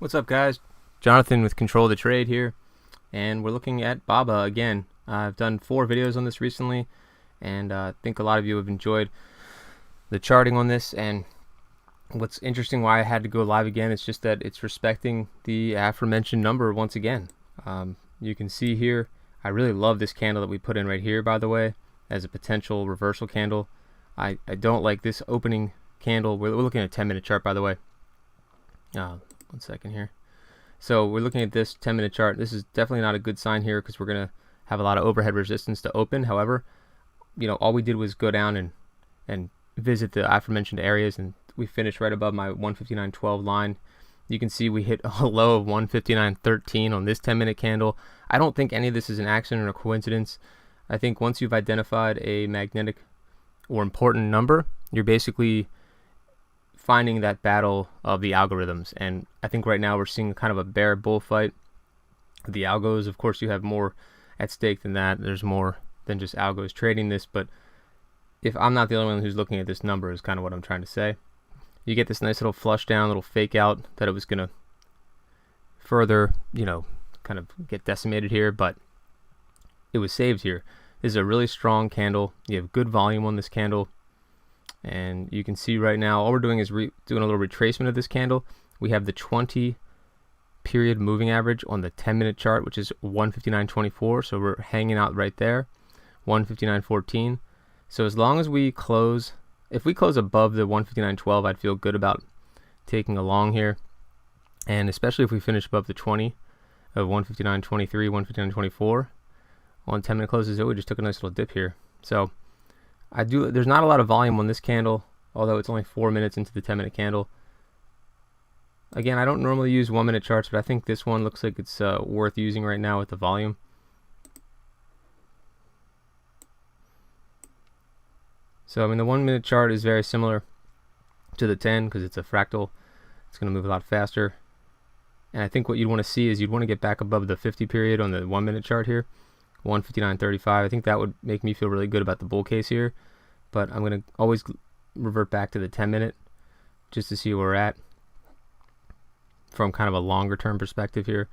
What's up, guys? Jonathan with Control the Trade here, and we're looking at BABA again. I've done 4 videos on this recently, and I think a lot of you have enjoyed the charting on this. And what's interesting why I had to go live again is just that it's respecting the aforementioned number once again. You can see here, I really love this candle that we put in right here, by the way, as a potential reversal candle. I don't like this opening candle. We're looking at a 10-minute chart, by the way. 1 second here. So we're looking at this 10-minute chart. This is definitely not a good sign here because we're going to have a lot of overhead resistance to open. However, all we did was go down and visit the aforementioned areas, and we finished right above my 159.12 line. You can see we hit a low of 159.13 on this 10-minute candle. I don't think any of this is an accident or a coincidence. I think once you've identified a magnetic or important number, you're basically finding that battle of the algorithms. And I think right now we're seeing kind of a bear bullfight. The algos, of course, you have more at stake than that. There's more than just algos trading this, but if I'm not the only one who's looking at this number is kind of what I'm trying to say. You get this nice little flush down, little fake out that it was going to further, kind of get decimated here, but it was saved here. This is a really strong candle. You have good volume on this candle. And you can see right now, all we're doing is doing a little retracement of this candle. We have the 20 period moving average on the 10-minute chart, which is 159.24. So we're hanging out right there, 159.14. So as long as we close, if we close above the 159.12, I'd feel good about taking a long here. And especially if we finish above the 20 of 159.23, 159.24 on 10-minute closes, we just took a nice little dip here. So there's not a lot of volume on this candle, although it's only 4 minutes into the 10-minute candle. Again, I don't normally use 1-minute charts, but I think this one looks like it's worth using right now with the volume. So, the 1-minute chart is very similar to the 10 because it's a fractal. It's going to move a lot faster. And I think what you'd want to see is you'd want to get back above the 50 period on the 1-minute chart here. 159.35. I think that would make me feel really good about the bull case here, but I'm going to always revert back to the 10-minute just to see where we're at from kind of a longer term perspective here.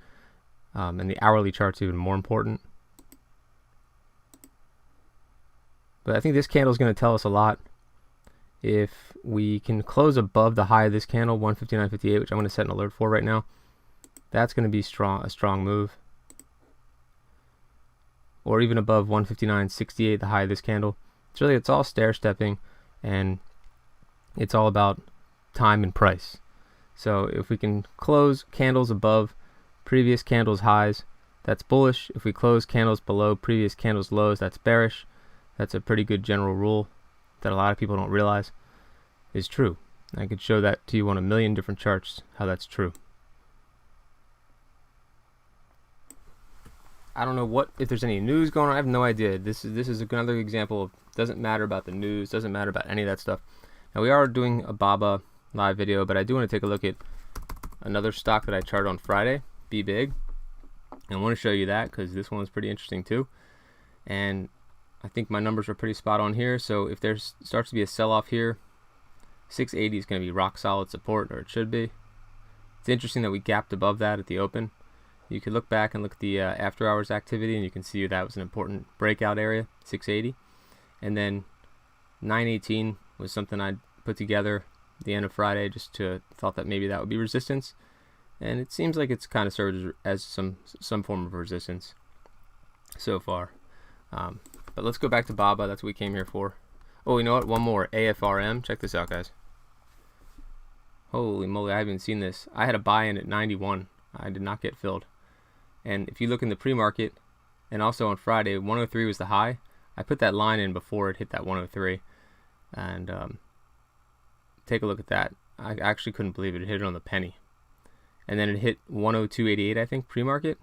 And the hourly chart's even more important. But I think this candle is going to tell us a lot. If we can close above the high of this candle, 159.58, which I'm going to set an alert for right now, that's going to be a strong move. Or even above 159.68, the high of this candle. It's all stair stepping, and it's all about time and price. So if we can close candles above previous candles highs, that's bullish. If we close candles below previous candles lows, that's bearish. That's a pretty good general rule that a lot of people don't realize is true. I could show that to you on a million different charts how that's true. I don't know if there's any news going on. I have no idea. This is another example of doesn't matter about the news, doesn't matter about any of that stuff. Now we are doing a BABA live video, but I do want to take a look at another stock that I charted on Friday, Be Big. And I want to show you that because this one was pretty interesting too. And I think my numbers are pretty spot on here. So if there starts to be a sell-off here, 680 is going to be rock solid support, or it should be. It's interesting that we gapped above that at the open. You could look back and look at the after hours activity, and you can see that was an important breakout area, 680. And then 918 was something I put together at the end of Friday, just thought that maybe that would be resistance. And it seems like it's kind of served as some form of resistance so far. But let's go back to BABA. That's what we came here for. Oh, you know what? One more. AFRM. Check this out, guys. Holy moly, I haven't seen this. I had a buy-in at 91. I did not get filled. And if you look in the pre-market, and also on Friday, 103 was the high. I put that line in before it hit that 103. And take a look at that. I actually couldn't believe it. It hit it on the penny. And then it hit 102.88, I think, pre-market.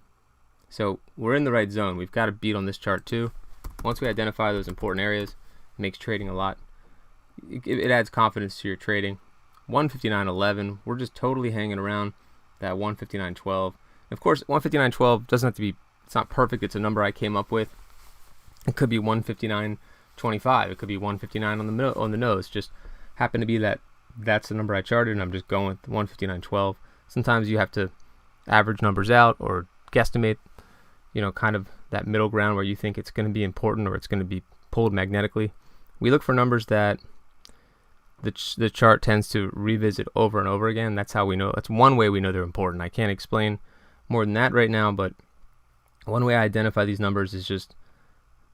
So we're in the right zone. We've got a beat on this chart too. Once we identify those important areas, it makes trading a lot. It adds confidence to your trading. 159.11, we're just totally hanging around that 159.12. Of course, 159.12 doesn't have to be, it's not perfect. It's a number I came up with. It could be 159.25. It could be 159 on the nose. Just happened to be that's the number I charted, and I'm just going with 159.12. sometimes you have to average numbers out or guesstimate, kind of that middle ground where you think it's going to be important or it's going to be pulled magnetically. We look for numbers that the chart tends to revisit over and over again. That's how we know. That's one way we know they're important. I can't explain more than that right now, but one way I identify these numbers is just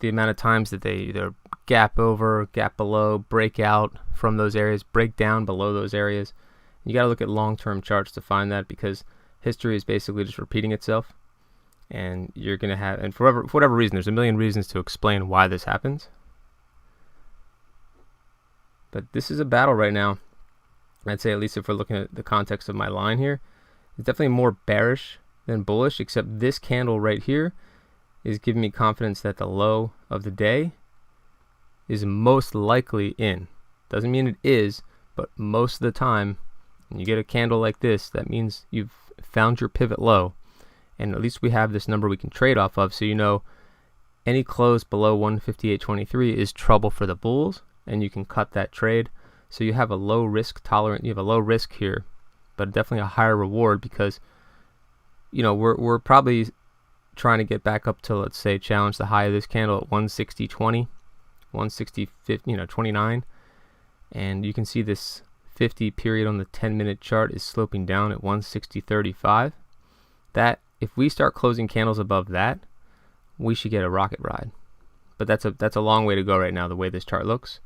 the amount of times that they either gap over, gap below, break out from those areas, break down below those areas. You got to look at long-term charts to find that, because history is basically just repeating itself, and you're going to have, and for whatever reason, there's a million reasons to explain why this happens. But this is a battle right now. I'd say, at least if we're looking at the context of my line here, it's definitely more bearish than bullish, except this candle right here is giving me confidence that the low of the day is most likely in. Doesn't mean it is, but most of the time, when you get a candle like this, that means you've found your pivot low, and at least we have this number we can trade off of, so any close below 158.23 is trouble for the bulls, and you can cut that trade. So you have a low risk tolerant, you have a low risk here, but definitely a higher reward, because we're probably trying to get back up to, let's say, challenge the high of this candle at 160.20, 160.29, and you can see this 50 period on the 10-minute chart is sloping down at 160.35. That, if we start closing candles above that, we should get a rocket ride. But that's a long way to go right now, the way this chart looks.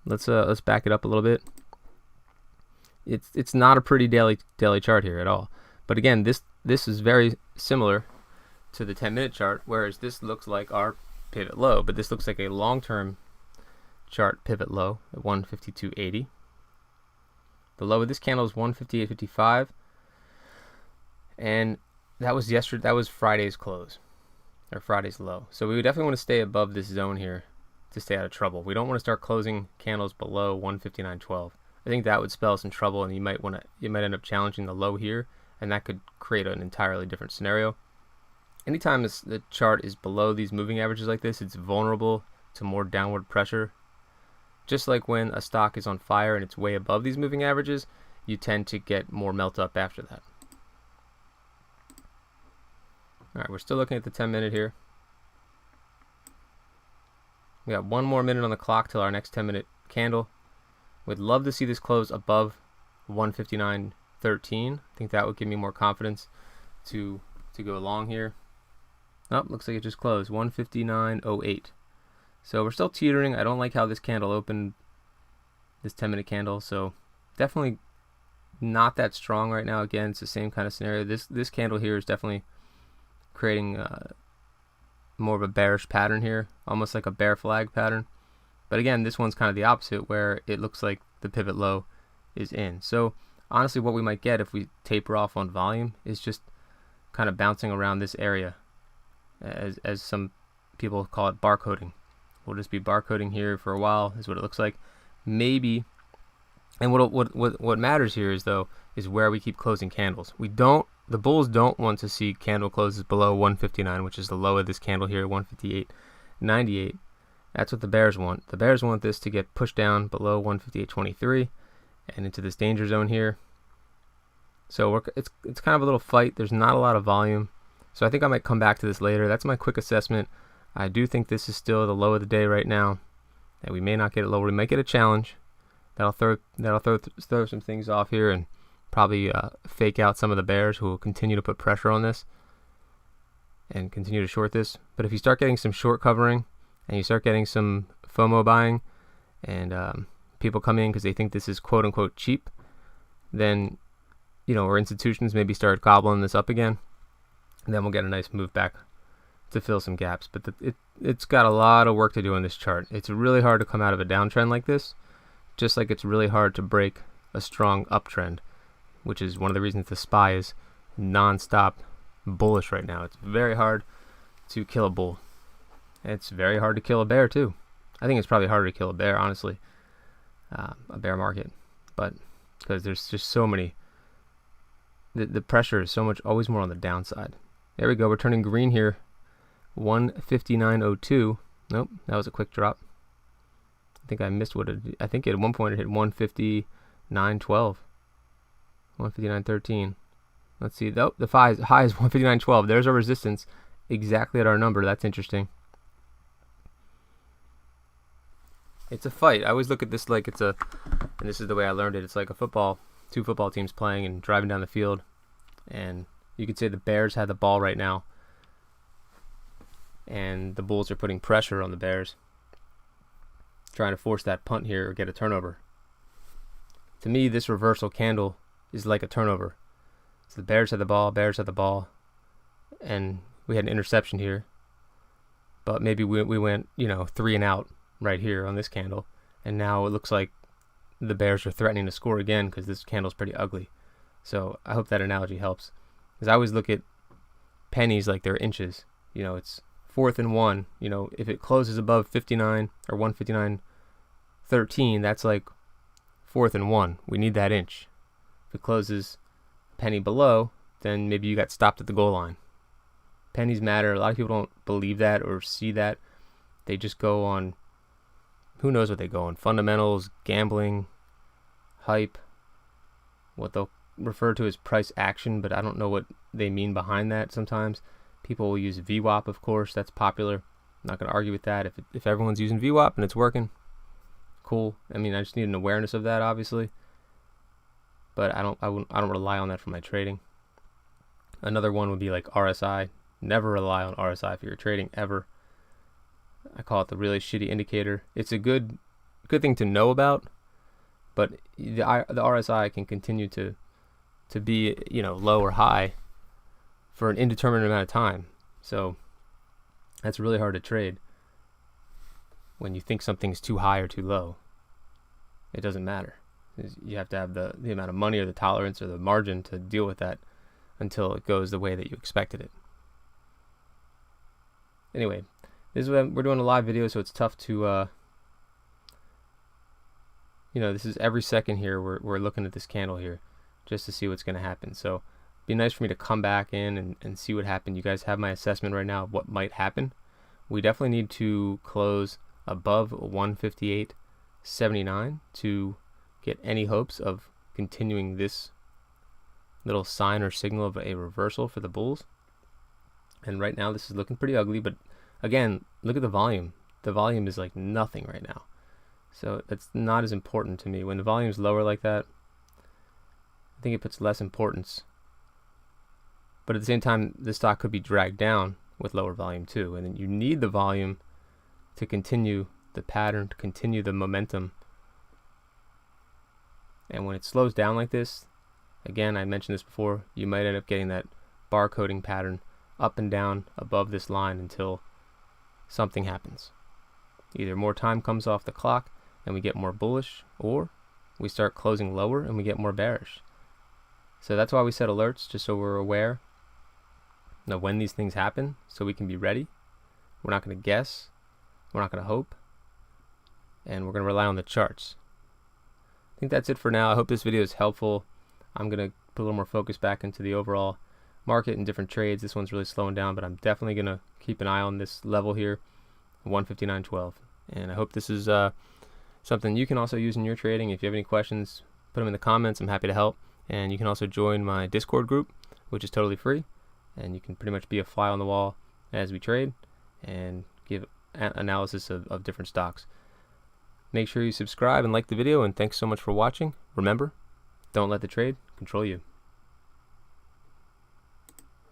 Let's back it up a little bit. It's not a pretty daily chart here at all. But again, this is very similar to the 10-minute chart, whereas this looks like our pivot low, but this looks like a long-term chart pivot low at 152.80. The low of this candle is 158.55, and that was Friday's close, or Friday's low. So we would definitely want to stay above this zone here to stay out of trouble. We don't want to start closing candles below 159.12. I think that would spell some trouble, and you might end up challenging the low here, and that could create an entirely different scenario. Anytime the chart is below these moving averages like this, it's vulnerable to more downward pressure. Just like when a stock is on fire and it's way above these moving averages, you tend to get more melt up after that. All right, we're still looking at the 10-minute here. We got one more minute on the clock till our next 10-minute candle. We'd love to see this close above 159.13. I think that would give me more confidence to go long here. Oh, looks like it just closed 159.08. So we're still teetering. I don't like how this candle opened, this 10-minute candle. So definitely not that strong right now. Again, it's the same kind of scenario. This candle here is definitely creating more of a bearish pattern here, almost like a bear flag pattern. But again, this one's kind of the opposite, where it looks like the pivot low is in. So honestly, what we might get if we taper off on volume is just kind of bouncing around this area, as some people call it barcoding. We'll just be barcoding here for a while, is what it looks like. Maybe, and what matters here is where we keep closing candles. The bulls don't want to see candle closes below 159, which is the low of this candle here, 158.98. That's what the bears want. The bears want this to get pushed down below 158.23 and into this danger zone here. So it's kind of a little fight. There's not a lot of volume. So I think I might come back to this later. That's my quick assessment. I do think this is still the low of the day right now, and we may not get it lower. We might get a challenge. That'll throw some things off here, and probably fake out some of the bears who will continue to put pressure on this and continue to short this. But if you start getting some short covering and you start getting some FOMO buying, and people come in because they think this is quote unquote cheap, then or institutions maybe start gobbling this up again, and then we'll get a nice move back to fill some gaps. But it's got a lot of work to do on this chart. It's really hard to come out of a downtrend like this, just like it's really hard to break a strong uptrend, which is one of the reasons the SPY is non-stop bullish right now. It's very hard to kill a bull. It's very hard to kill a bear too. I think it's probably harder to kill a bear, honestly, a bear market, but because there's just so many, the pressure is so much, always more on the downside. There we go. We're turning green here. 159.02. Nope, that was a quick drop. I think I missed I think at one point it hit 159.12. 159.13. Let's see. Oh, the high is 159.12. There's our resistance exactly at our number. That's interesting. It's a fight. I always look at this like it's a, and this is the way I learned it. It's like a football, two football teams playing and driving down the field. And you could say the Bears had the ball right now. And the Bulls are putting pressure on the Bears, trying to force that punt here or get a turnover. To me, this reversal candle is like a turnover. So the Bears had the ball, and we had an interception here. But maybe we went, 3 and out right here on this candle. And now it looks like the Bears are threatening to score again because this candle's pretty ugly. So I hope that analogy helps. Because I always look at pennies like they're inches. It's 4th and 1. If it closes above 59 or 159.13, that's like 4th and 1. We need that inch. If it closes a penny below, then maybe you got stopped at the goal line. Pennies matter. A lot of people don't believe that or see that. They just go on, who knows what they go on, fundamentals, gambling, hype, what they'll refer to as price action, but I don't know what they mean behind that sometimes. People will use VWAP, of course. That's popular. I'm not going to argue with that. If everyone's using VWAP and it's working, cool. I just need an awareness of that, obviously. But I don't rely on that for my trading. Another one would be like RSI. Never rely on RSI for your trading ever. I call it the really shitty indicator. It's a good thing to know about, but the RSI can continue to be low or high for an indeterminate amount of time. So that's really hard to trade when you think something's too high or too low. It doesn't matter. You have to have the amount of money or the tolerance or the margin to deal with that until it goes the way that you expected it. Anyway, this is we're doing a live video, so it's tough to this is every second here we're looking at this candle here just to see what's going to happen. So it'd be nice for me to come back in and see what happened. You guys have my assessment right now of what might happen. We definitely need to close above 158.79 to get any hopes of continuing this little sign or signal of a reversal for the bulls. And right now this is looking pretty ugly, but again, look at the volume. The volume is like nothing right now. So that's not as important to me. When the volume is lower like that, I think it puts less importance. But at the same time, the stock could be dragged down with lower volume too. And then you need the volume to continue the pattern, to continue the momentum. And when it slows down like this, again, I mentioned this before, you might end up getting that barcoding pattern up and down above this line until something happens. Either more time comes off the clock and we get more bullish, or we start closing lower and we get more bearish. So that's why we set alerts, just so we're aware of when these things happen, so we can be ready. We're not going to guess, we're not going to hope, and we're going to rely on the charts. I think that's it for now. I hope this video is helpful. I'm going to put a little more focus back into the overall market and different trades. This one's really slowing down, but I'm definitely going to keep an eye on this level here, 159.12. And I hope this is something you can also use in your trading. If you have any questions, put them in the comments. I'm happy to help. And you can also join my Discord group, which is totally free. And you can pretty much be a fly on the wall as we trade and give analysis of different stocks. Make sure you subscribe and like the video, and thanks so much for watching. Remember, don't let the trade control you.